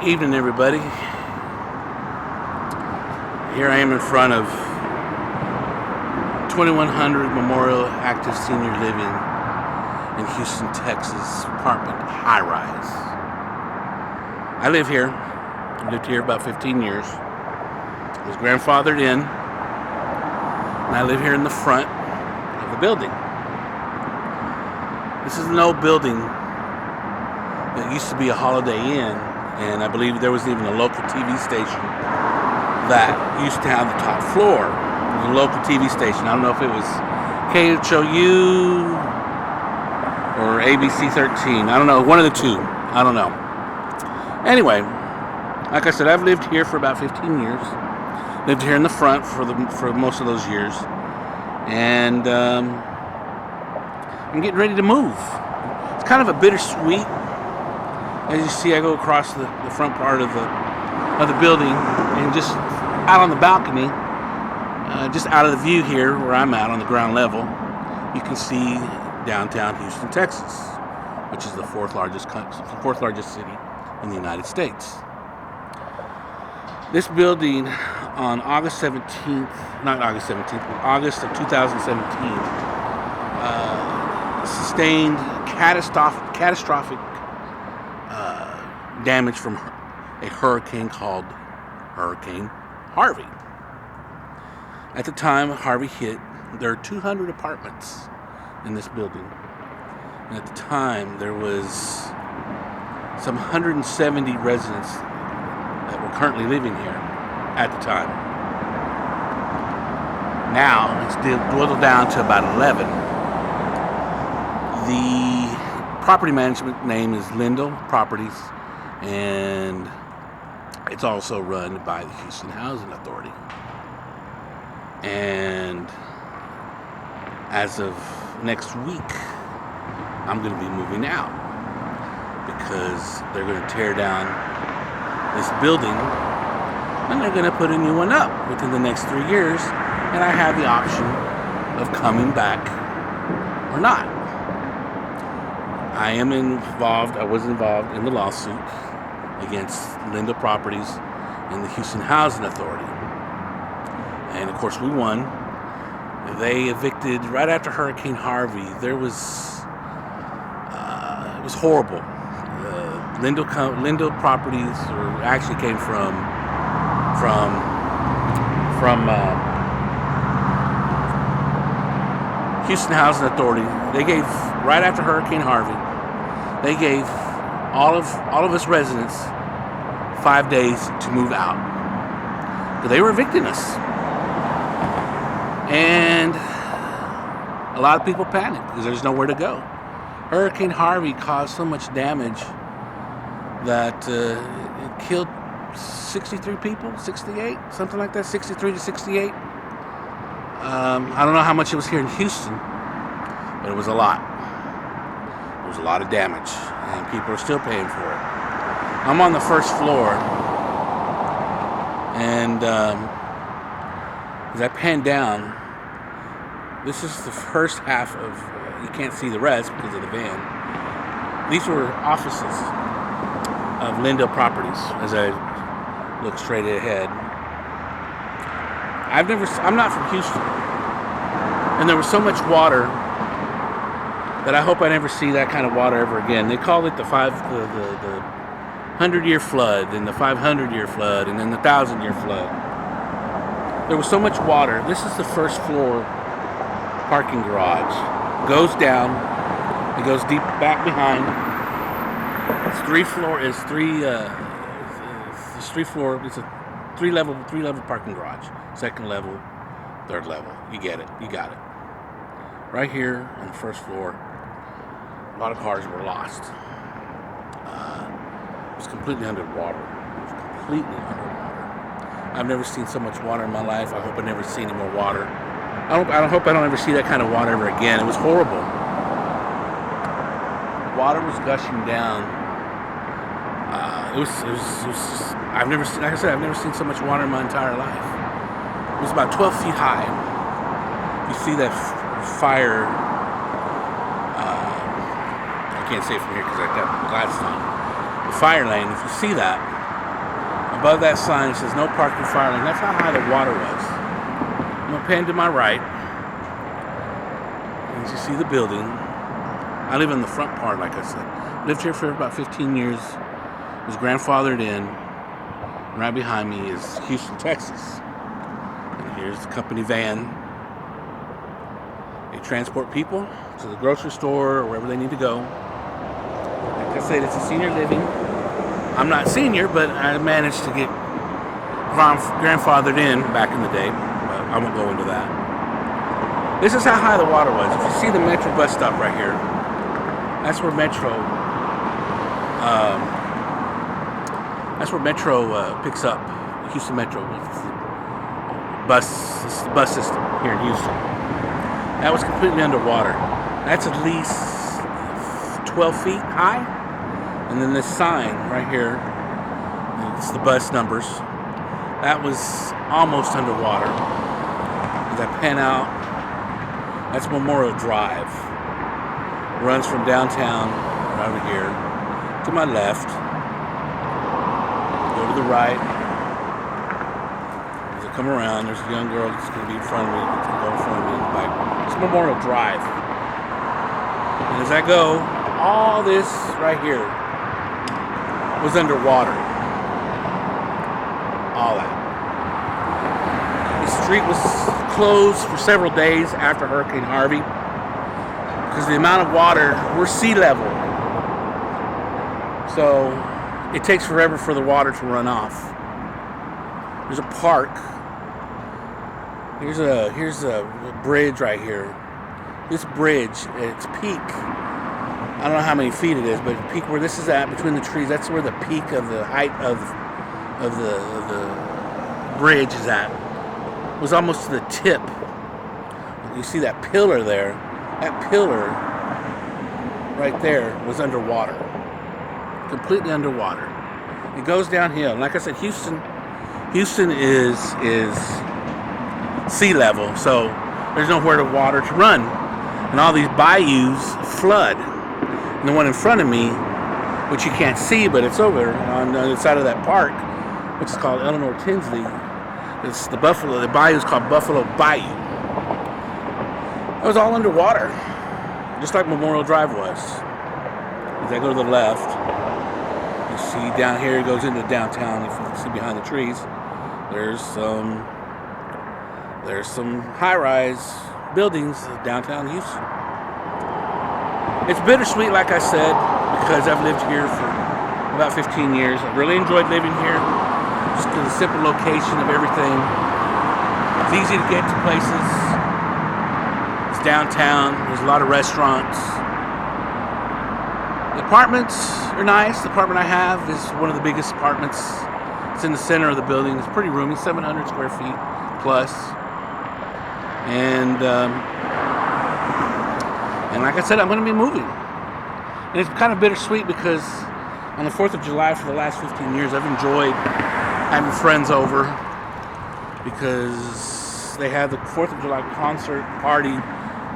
Evening, everybody. Here I am in front of 2100 Memorial Active Senior Living in Houston, Texas, apartment high-rise. I live here. I lived here about 15 years. I was grandfathered in, and I live here in the front of the building. This is an old building that used to be a Holiday Inn, and I believe there was even a local TV station that used to have the top floor. It was a local TV station. I don't know if it was KHOU or ABC 13. I don't know. One of the two. I don't know. Anyway, like I said, I've lived here for about 15 years. Lived here in the front for most of those years. And I'm getting ready to move. It's kind of a bittersweet. As you see, I go across the front part of the building, and just out on the balcony, just out of the view here where I'm at on the ground level, you can see downtown Houston, Texas, which is the fourth largest city in the United States. This building on August of 2017, sustained catastrophic damage from a hurricane called Hurricane Harvey. At the time Harvey hit, there are 200 apartments in this building. And at the time, there was some 170 residents that were currently living here at the time. Now, it's dwindled down to about 11. The property management name is Lindell Properties, and it's also run by the Houston Housing Authority. And as of next week, I'm going to be moving out because they're going to tear down this building and they're going to put a new one up within the next 3 years, and I have the option of coming back or not. I was involved in the lawsuit against Lindell Properties and the Houston Housing Authority. And of course we won. They evicted right after Hurricane Harvey. It was horrible. Lindell Properties actually came from Houston Housing Authority. They gave, right after Hurricane Harvey, they gave all of us residents 5 days to move out. But they were evicting us. And a lot of people panicked because there's nowhere to go. Hurricane Harvey caused so much damage that it killed 63 people, 68, something like that, 63 to 68. I don't know how much it was here in Houston, but it was a lot. There was a lot of damage, and people are still paying for it. I'm on the first floor, and as I pan down, this is the first half of, you can't see the rest because of the van. These were offices of Lindell Properties as I look straight ahead. I'm not from Houston, and there was so much water that I hope I never see that kind of water ever again. They call it the 100-year flood, and the 500-year flood, and then the 1,000-year flood. There was so much water. This is the first floor parking garage. Goes down. It goes deep back behind. It's a three-level parking garage. Second level, third level. You get it. You got it. Right here on the first floor, a lot of cars were lost. It was completely underwater. I've never seen so much water in my life. I hope I never see any more water. I hope I don't ever see that kind of water ever again. It was horrible. Water was gushing down. I've never seen so much water in my entire life. It was about 12 feet high. You see that fire. I can't say it from here because I got the glasses on. The fire lane, if you see that, Above that sign it says no parking fire lane. That's how high the water was. I'm going to pan to my right. As you see the building. I live in the front part, like I said. Lived here for about 15 years. Was grandfathered in. Right behind me is Houston, Texas. And here's the company van. They transport people to the grocery store or wherever they need to go. Like I said, it's a senior living. I'm not senior, but I managed to get grandfathered in back in the day. But I won't go into that. This is how high the water was. If you see the Metro bus stop right here, that's where Metro picks up. Houston Metro bus system here in Houston. That was completely underwater. That's at least 12 feet high. And then this sign right here, it's the bus numbers. That was almost underwater. As I pan out, that's Memorial Drive. Runs from downtown right over here to my left. Go to the right. As I come around, there's a young girl that's going to be in front of me. It's going to go in front of me in the back. It's Memorial Drive. And as I go, all this right here was underwater. All that. The street was closed for several days after Hurricane Harvey because the amount of water, we're sea level. So it takes forever for the water to run off. There's a park. Here's a bridge right here. This bridge, its peak, I don't know how many feet it is, but the peak where this is at between the trees, that's where the peak of the height of the bridge is at. It was almost to the tip. You see that pillar there? That pillar right there was underwater. Completely underwater. It goes downhill. And like I said, Houston is sea level, so there's nowhere to water to run. And all these bayous flood. And the one in front of me, which you can't see, but it's over on the other side of that park, which is called Eleanor Tinsley. It's the bayou is called Buffalo Bayou. It was all underwater, just like Memorial Drive was. As I go to the left, you see down here, it goes into downtown. If you can see behind the trees, there's some high-rise buildings downtown Houston. It's bittersweet, like I said, because I've lived here for about 15 years. I really enjoyed living here. Just the simple location of everything. It's easy to get to places. It's downtown. There's a lot of restaurants. The apartments are nice. The apartment I have is one of the biggest apartments. It's in the center of the building. It's pretty roomy, 700 square feet plus. And like I said, I'm going to be moving. And it's kind of bittersweet because on the 4th of July for the last 15 years, I've enjoyed having friends over because they have the 4th of July concert, party,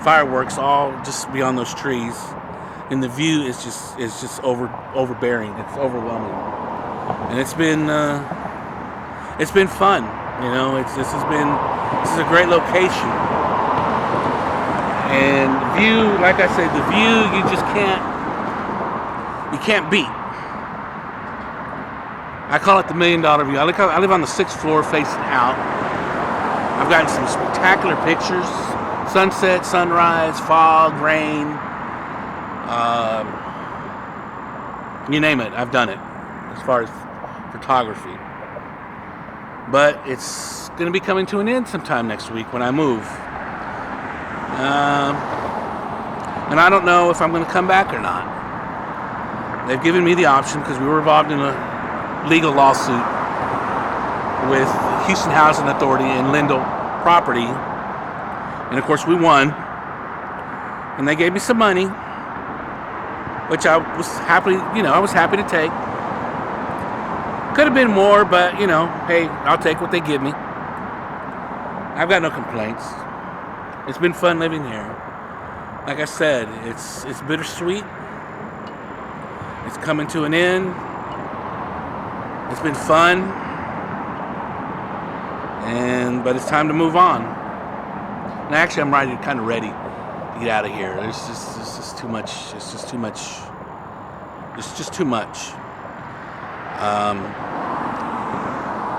fireworks all just beyond those trees. And the view is just overbearing. It's overwhelming. And it's been fun. You know, this is a great location. And the view, like I said, the view you can't beat. I call it the $1 million view. I live on the 6th floor facing out. I've gotten some spectacular pictures. Sunset, sunrise, fog, rain. You name it, I've done it as far as photography. But it's going to be coming to an end sometime next week when I move. And I don't know if I'm going to come back or not. They've given me the option because we were involved in a legal lawsuit with Houston Housing Authority and Lindell Property. And of course we won. And they gave me some money, which I was happy to take. Could have been more, but hey, I'll take what they give me. I've got no complaints. It's been fun living here. Like I said, it's bittersweet. It's coming to an end. It's been fun. but it's time to move on. And actually, I'm kind of ready to get out of here. It's just too much. It's just too much. It's just too much.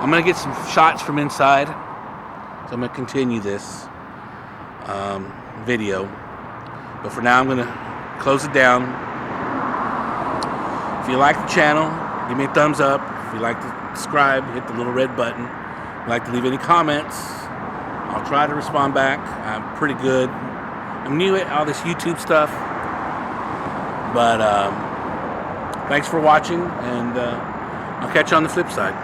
I'm gonna get some shots from inside, so I'm gonna continue this video. But for now, I'm gonna close it down. If you like the channel, give me a thumbs up. If you like to subscribe, hit the little red button. If you'd like to leave any comments, I'll try to respond back. I'm pretty good. I'm new at all this YouTube stuff, but thanks for watching, and I'll catch you on the flip side.